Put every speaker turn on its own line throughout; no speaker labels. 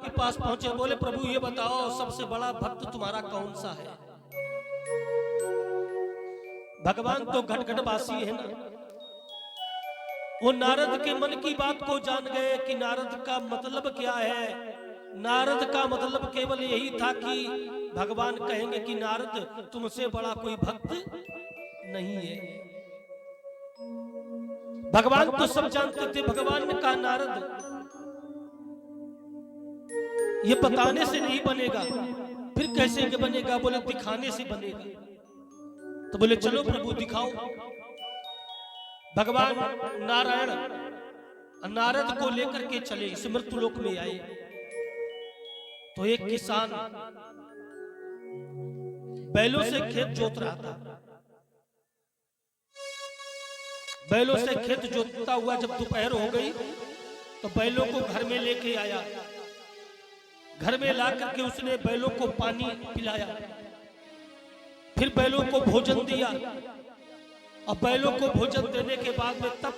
के पास पहुंचे, बोले प्रभु ये बताओ सबसे बड़ा भक्त तुम्हारा कौन सा है। भगवान तो घटघटवासी है ना, वो नारद के मन की बात को जान गए कि नारद का मतलब क्या है। नारद का मतलब केवल यही था कि भगवान कहेंगे कि नारद तुमसे बड़ा कोई भक्त नहीं है। भगवान तो सब जानते थे। भगवान ने कहा नारद ये बताने से नहीं बनेगा, फिर कैसे के बनेगा। बोले दिखाने से बनेगा। तो बोले चलो प्रभु दिखाओ। भगवान नारायण नारद को लेकर के चले, इस मृत्युलोक में आए। तो एक किसान बैलों से खेत जोत रहा था। बैलों से खेत जोतता हुआ जब दोपहर हो गई तो बैलों को घर में लेके आया। घर में ला करके उसने बैलों को पानी पिलाया, फिर बैलों को भोजन दिया। और बैलों को भोजन देने के बाद में तब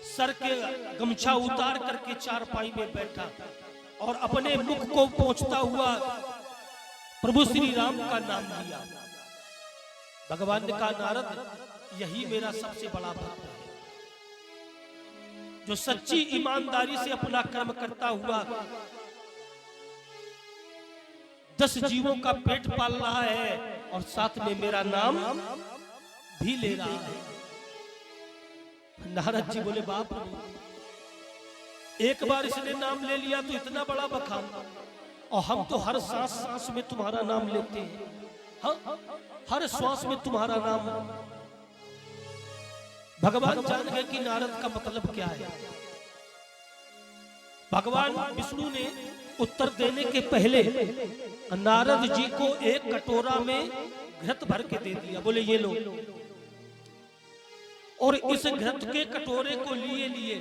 सर के गमछा उतार करके चारपाई में बैठा और अपने मुख को पोंछता हुआ प्रभु श्री राम का नाम लिया। भगवान ने कहा नारद यही मेरा सबसे बड़ा भक्त है, जो सच्ची ईमानदारी से अपना कर्म करता हुआ 10 जीवों का पेट पाल रहा है और साथ में मेरा नाम भी ले रहा है। नारद जी बोले बाप रे, एक बार इसने नाम ले लिया तो इतना बड़ा बखान, और हम तो हर सांस सांस में तुम्हारा नाम लेते हैं। हाँ, हर श्वास में तुम्हारा नाम। भगवान जान गए कि नारद का मतलब क्या है। भगवान विष्णु ने उत्तर देने के पहले नारद जी को एक कटोरा में घृत भर के दे दिया। बोले ये लो, और इस घृत के कटोरे को लिए लिए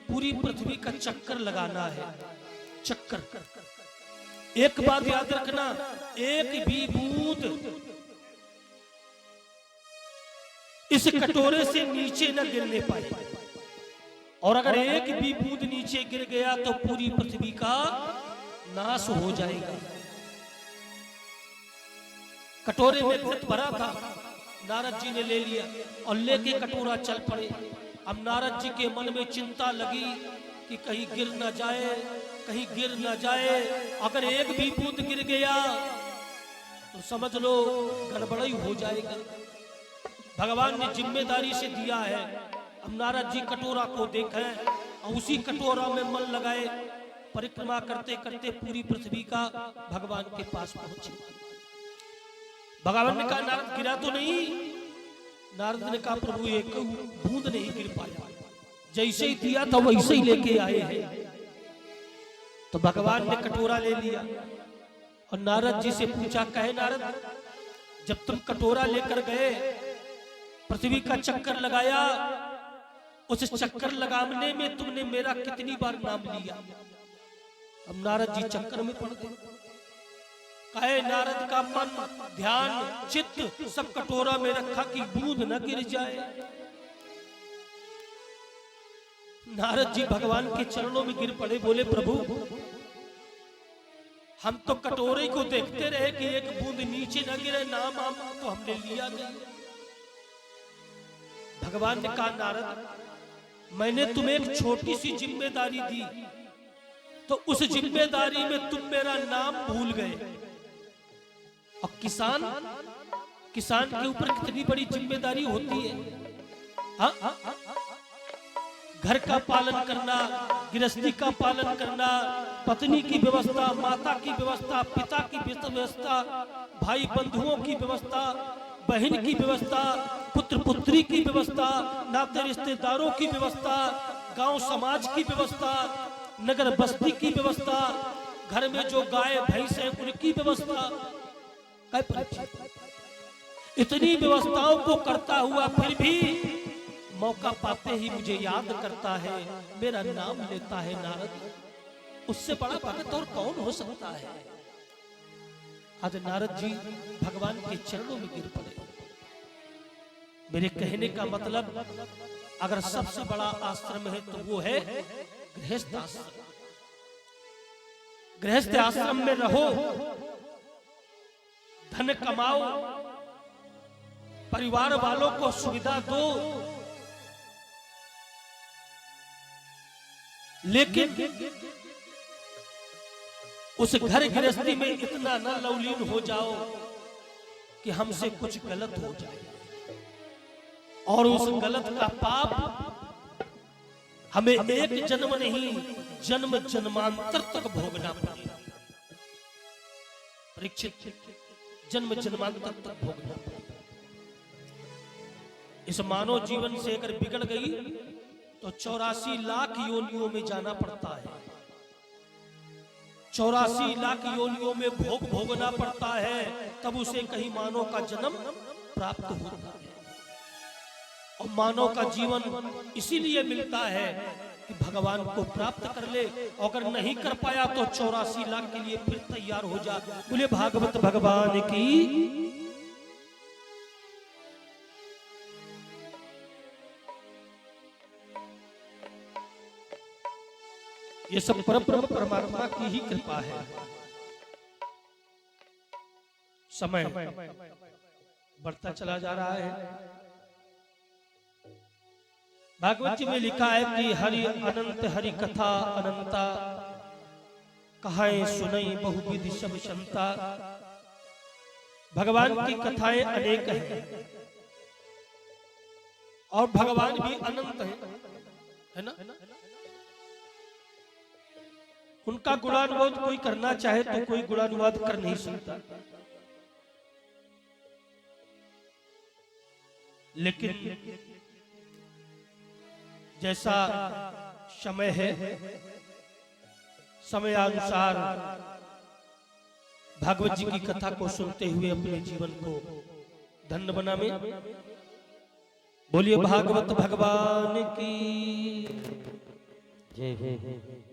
पूरी पृथ्वी का चक्कर लगाना है। चक्कर। एक बात याद रखना, एक भी बूंद इस कटोरे से नीचे न गिरने पाए, और अगर एक भी बूंद नीचे गिर गया तो पूरी पृथ्वी का नाश हो जाएगा। कटोरे में घृत भरा था, नारद जी ने ले लिया और लेके कटोरा चल पड़े। अब नारद जी के मन में चिंता लगी कि कहीं गिर न जाए, कहीं गिर न जाए। अगर एक भी बूंद गिर गया तो समझ लो गड़बड़ी हो जाएगा। भगवान ने जिम्मेदारी से दिया है। अब नारद जी कटोरा को देखें और उसी कटोरा में मन लगाए, परिक्रमा करते करते पूरी पृथ्वी का भगवान के पास पहुंचे। भगवान ने कहा नारद गिरा तो नहीं। नारद ने कहा प्रभु एक बूंद नहीं गिर पाया, जैसे ही दिया था वैसे ही लेके आए हैं। तो भगवान ने कटोरा ले लिया और नारद जी से पूछा, कहे नारद जब तुम कटोरा लेकर गए, पृथ्वी का चक्कर लगाया, उस चक्कर लगाने में तुमने मेरा कितनी बार नाम लिया। अब नारद जी चक्कर में पड़ गए। कहे नारद का मन ध्यान चित्त सब कटोरा में रखा कि बूंद न गिर जाए। नारद जी भगवान के चरणों में गिर पड़े। बोले प्रभु हम तो कटोरे को देखते रहे कि एक बूंद नीचे न गिरे, नाम आम तो हमने लिया नहीं। भगवान ने कहा नारद मैंने तुम्हें एक छोटी सी जिम्मेदारी दी, तो उस जिम्मेदारी में तुम मेरा नाम भूल गए। और किसान के ऊपर कितनी बड़ी जिम्मेदारी होती है। हाँ? घर का पालन करना, गृहस्थी का पालन करना, पत्नी की व्यवस्था, माता की व्यवस्था, पिता की व्यवस्था, भाई बंधुओं की व्यवस्था, बहन की व्यवस्था, पुत्र पुत्री की व्यवस्था, नाते रिश्तेदारों की व्यवस्था, गांव समाज की व्यवस्था, नगर बस्ती की व्यवस्था, घर में जो गाय भैंस है उनकी व्यवस्था। इतनी व्यवस्थाओं को करता हुआ फिर भी मौका पाते ही मुझे याद करता है, मेरा नाम लेता है नारद। उससे बड़ा भक्त और कौन हो सकता है। आज नारद जी भगवान के चरणों में गिर पड़े। मेरे कहने का मतलब अगर सबसे बड़ा आश्रम है तो वो है गृहस्थ आश्रम। गृहस्थ आश्रम में रहो, धन कमाओ, परिवार वालों को सुविधा दो, लेकिन उस घर गृहस्थी में इतना न लवलीन हो जाओ कि हमसे कुछ गलत हो जाए और उस गलत का पाप हमें एक जन्म नहीं जन्म जन्मांतर तक भोगना पड़ेगा। परीक्षित, जन्म जन्मांतर तक भोगना पड़ेगा। इस मानव जीवन से अगर बिगड़ गई तो 84 लाख योनियों में जाना पड़ता है, 84 लाख योनियों में भोग भोगना पड़ता है, तब उसे कहीं मानव का जन्म प्राप्त होता है। और मानव का जीवन इसीलिए मिलता है कि भगवान को प्राप्त कर ले, अगर नहीं कर पाया तो 84 लाख के लिए फिर तैयार हो जा। बोले भागवत भगवान की। ये सब परब्रह्म परमात्मा की ही कृपा है। समय बढ़ता चला जा रहा है। भागवत जी में लिखा है कि हरि अनंत हरि कथा अनंता, कहाए सुनई बहुविधि सब क्षमता। भगवान की कथाएं अनेक हैं और भगवान भी अनंत है ना। उनका गुणानुवाद कोई करना चाहे तो कोई गुणानुवाद कर नहीं सकता, लेकिन जैसा समय है, समयानुसार भागवत जी की कथा को सुनते हुए अपने जीवन को धन्य बनावे। बोलिए भागवत भगवान की जय।